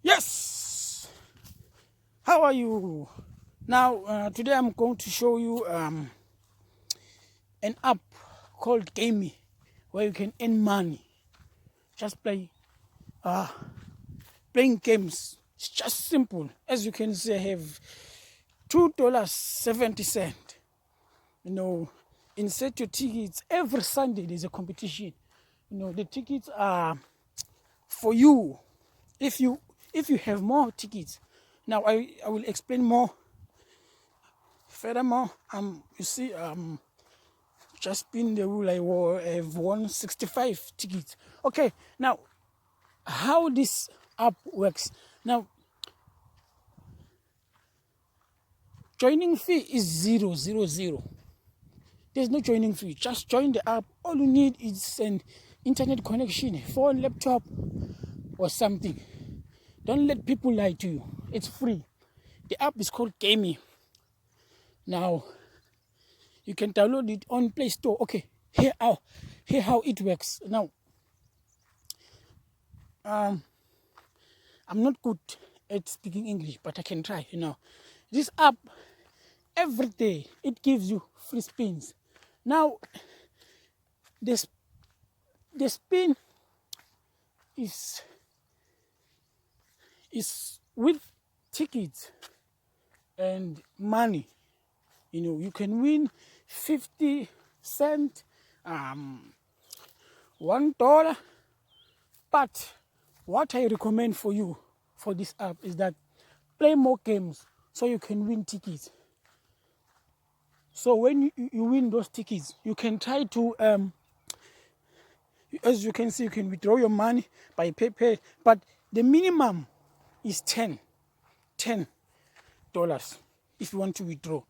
Yes, how are you? Now today I'm going to show you an app called Gamey, where you can earn money just playing games. It's just simple. As you can see, I have $2.70. Insert your tickets. Every Sunday there's a competition. The tickets are for you. If you have more tickets. Now I will explain more. Furthermore, you see, just been the rule. I've won 65 tickets. Okay, now how this app works. Now, joining fee is 000. There's no joining fee. Just join the app. All you need is an internet connection, phone, laptop, or something. Don't let people lie to you. It's free. The app is called Gamey. Now, you can download it on Play Store. Okay, here how it works. Now, I'm not good at speaking English, but I can try. This app, every day it gives you free spins. Now, the spin is with tickets and money. You can win 50 cents, $1. But what I recommend for you for this app is that play more games so you can win tickets. So when you win those tickets, you can try to, as you can see, you can withdraw your money by PayPal, but the minimum is $10 if you want to withdraw.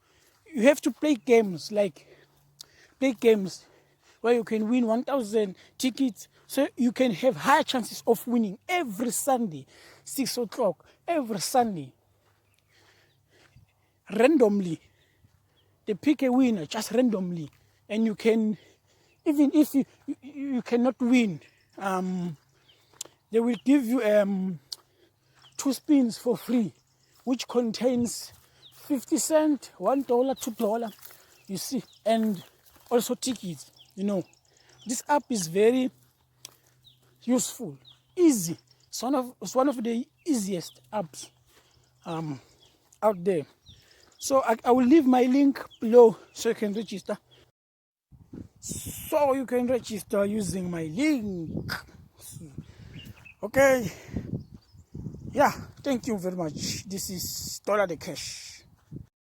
You have to play games where you can win 1,000 tickets, so you can have higher chances of winning every Sunday, 6 o'clock, every Sunday. Randomly, they pick a winner just randomly, and you can, even if you cannot win, they will give you 2 spins for free, which contains 50 cents, $1, $2. You see, and also tickets. This app is very useful, easy. It's one of the easiest apps out there. So I will leave my link below so you can register. So you can register using my link. Okay. Yeah, thank you very much. This is Dollar the Cash.